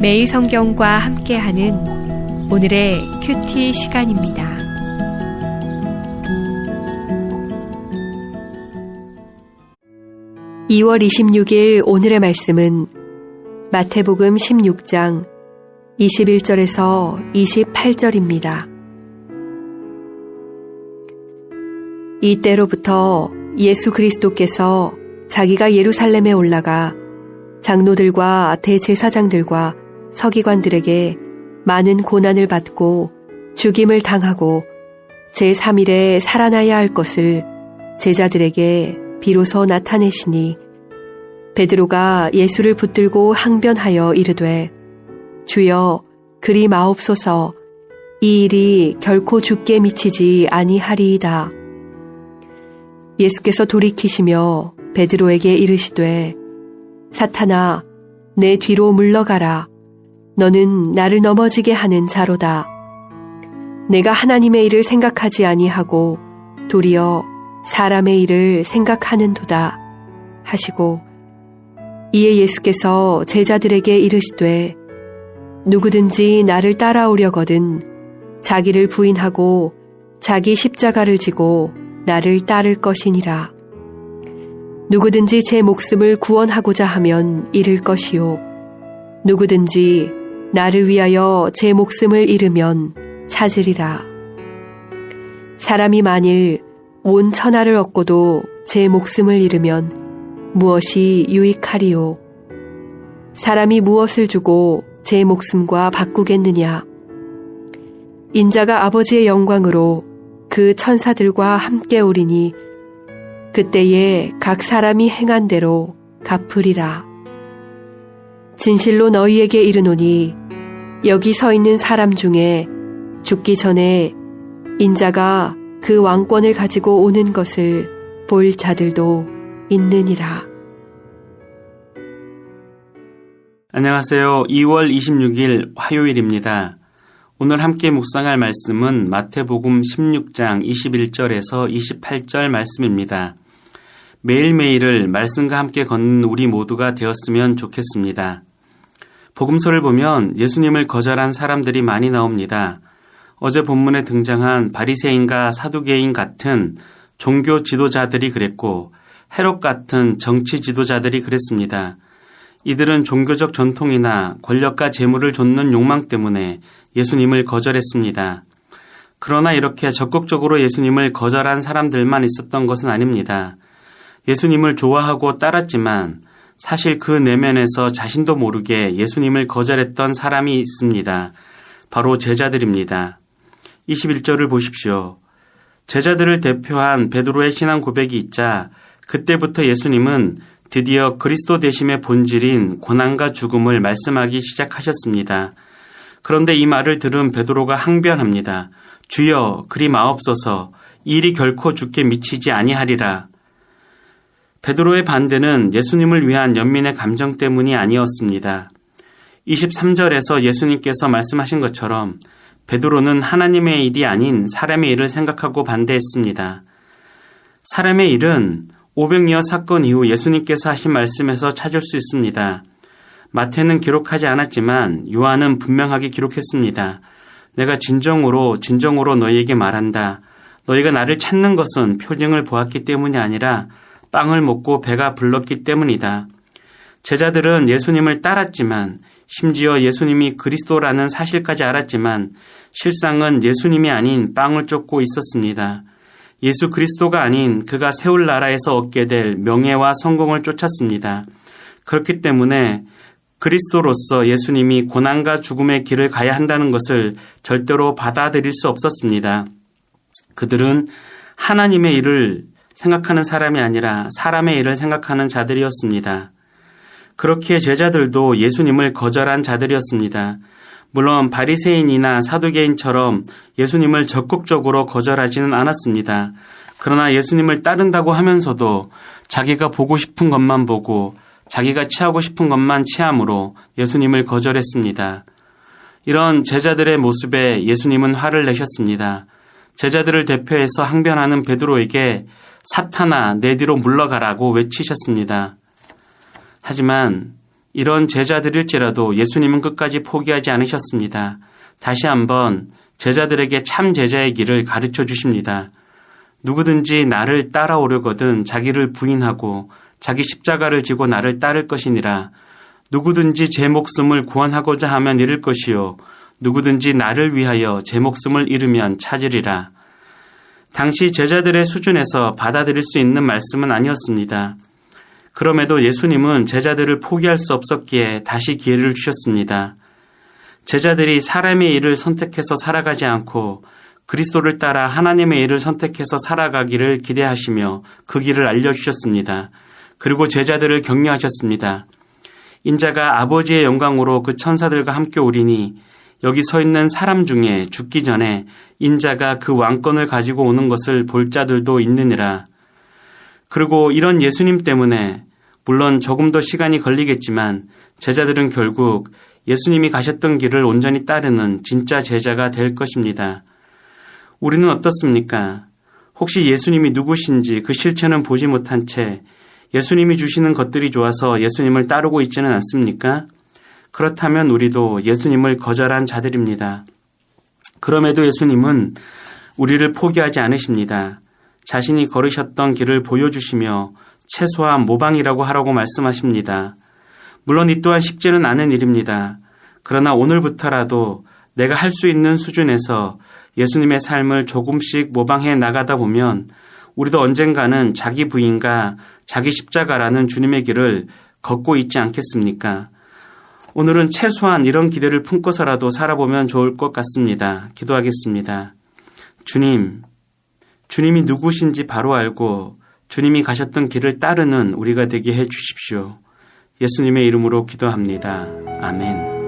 매일 성경과 함께하는 오늘의 큐티 시간입니다. (2월 26일) 오늘의 말씀은 마태복음 16장 21절에서 28절입니다. 이때로부터 예수 그리스도께서 자기가 예루살렘에 올라가 장로들과 대제사장들과 서기관들에게 많은 고난을 받고 죽임을 당하고 제3일에 살아나야 할 것을 제자들에게 비로소 나타내시니 베드로가 예수를 붙들고 항변하여 이르되 주여 그리 마옵소서 이 일이 결코 주께 미치지 아니하리이다. 예수께서 돌이키시며 베드로에게 이르시되 사탄아 내 뒤로 물러가라. 너는 나를 넘어지게 하는 자로다. 내가 하나님의 일을 생각하지 아니하고 도리어 사람의 일을 생각하는도다 하시고 이에 예수께서 제자들에게 이르시되 누구든지 나를 따라오려거든 자기를 부인하고 자기 십자가를 지고 나를 따를 것이니라. 누구든지 제 목숨을 구원하고자 하면 잃을 것이요 누구든지 나를 위하여 제 목숨을 잃으면 찾으리라. 사람이 만일 온 천하를 얻고도 제 목숨을 잃으면 무엇이 유익하리요? 사람이 무엇을 주고 제 목숨과 바꾸겠느냐? 인자가 아버지의 영광으로 그 천사들과 함께 오리니 그때에 각 사람이 행한 대로 갚으리라. 진실로 너희에게 이르노니 여기 서 있는 사람 중에 죽기 전에 인자가 그 왕권을 가지고 오는 것을 볼 자들도 있느니라. 안녕하세요. 2월 26일 화요일입니다. 오늘 함께 묵상할 말씀은 마태복음 16장 21절에서 28절 말씀입니다. 매일매일을 말씀과 함께 걷는 우리 모두가 되었으면 좋겠습니다. 복음서를 보면 예수님을 거절한 사람들이 많이 나옵니다. 어제 본문에 등장한 바리새인과 사두개인 같은 종교 지도자들이 그랬고 헤롯 같은 정치 지도자들이 그랬습니다. 이들은 종교적 전통이나 권력과 재물을 좇는 욕망 때문에 예수님을 거절했습니다. 그러나 이렇게 적극적으로 예수님을 거절한 사람들만 있었던 것은 아닙니다. 예수님을 좋아하고 따랐지만 사실 그 내면에서 자신도 모르게 예수님을 거절했던 사람이 있습니다. 바로 제자들입니다. 21절을 보십시오. 제자들을 대표한 베드로의 신앙 고백이 있자 그때부터 예수님은 드디어 그리스도 되심의 본질인 고난과 죽음을 말씀하기 시작하셨습니다. 그런데 이 말을 들은 베드로가 항변합니다. 주여 그리 마옵소서 이 일이 결코 주께 미치지 아니하리라. 베드로의 반대는 예수님을 위한 연민의 감정 때문이 아니었습니다. 23절에서 예수님께서 말씀하신 것처럼 베드로는 하나님의 일이 아닌 사람의 일을 생각하고 반대했습니다. 사람의 일은 500여 사건 이후 예수님께서 하신 말씀에서 찾을 수 있습니다. 마태는 기록하지 않았지만 요한은 분명하게 기록했습니다. 내가 진정으로 너희에게 말한다. 너희가 나를 찾는 것은 표징을 보았기 때문이 아니라 빵을 먹고 배가 불렀기 때문이다. 제자들은 예수님을 따랐지만 심지어 예수님이 그리스도라는 사실까지 알았지만 실상은 예수님이 아닌 빵을 쫓고 있었습니다. 예수 그리스도가 아닌 그가 세울 나라에서 얻게 될 명예와 성공을 쫓았습니다. 그렇기 때문에 그리스도로서 예수님이 고난과 죽음의 길을 가야 한다는 것을 절대로 받아들일 수 없었습니다. 그들은 하나님의 일을 생각하는 사람이 아니라 사람의 일을 생각하는 자들이었습니다. 그렇기에 제자들도 예수님을 거절한 자들이었습니다. 물론 바리새인이나 사두개인처럼 예수님을 적극적으로 거절하지는 않았습니다. 그러나 예수님을 따른다고 하면서도 자기가 보고 싶은 것만 보고 자기가 취하고 싶은 것만 취함으로 예수님을 거절했습니다. 이런 제자들의 모습에 예수님은 화를 내셨습니다. 제자들을 대표해서 항변하는 베드로에게 사탄아 내 뒤로 물러가라고 외치셨습니다. 하지만 이런 제자들일지라도 예수님은 끝까지 포기하지 않으셨습니다. 다시 한번 제자들에게 참 제자의 길을 가르쳐 주십니다. 누구든지 나를 따라오려거든 자기를 부인하고 자기 십자가를 지고 나를 따를 것이니라. 누구든지 제 목숨을 구원하고자 하면 잃을 것이요 누구든지 나를 위하여 제 목숨을 잃으면 찾으리라. 당시 제자들의 수준에서 받아들일 수 있는 말씀은 아니었습니다. 그럼에도 예수님은 제자들을 포기할 수 없었기에 다시 기회를 주셨습니다. 제자들이 사람의 일을 선택해서 살아가지 않고 그리스도를 따라 하나님의 일을 선택해서 살아가기를 기대하시며 그 길을 알려주셨습니다. 그리고 제자들을 격려하셨습니다. 인자가 아버지의 영광으로 그 천사들과 함께 오리니 여기 서 있는 사람 중에 죽기 전에 인자가 그 왕권을 가지고 오는 것을 볼 자들도 있느니라. 그리고 이런 예수님 때문에 물론 조금 더 시간이 걸리겠지만 제자들은 결국 예수님이 가셨던 길을 온전히 따르는 진짜 제자가 될 것입니다. 우리는 어떻습니까? 혹시 예수님이 누구신지 그 실체는 보지 못한 채 예수님이 주시는 것들이 좋아서 예수님을 따르고 있지는 않습니까? 그렇다면 우리도 예수님을 거절한 자들입니다. 그럼에도 예수님은 우리를 포기하지 않으십니다. 자신이 걸으셨던 길을 보여주시며 최소한 모방이라고 하라고 말씀하십니다. 물론 이 또한 쉽지는 않은 일입니다. 그러나 오늘부터라도 내가 할 수 있는 수준에서 예수님의 삶을 조금씩 모방해 나가다 보면 우리도 언젠가는 자기 부인과 자기 십자가라는 주님의 길을 걷고 있지 않겠습니까? 오늘은 최소한 이런 기대를 품고서라도 살아보면 좋을 것 같습니다. 기도하겠습니다. 주님이 누구신지 바로 알고 주님이 가셨던 길을 따르는 우리가 되게 해 주십시오. 예수님의 이름으로 기도합니다. 아멘.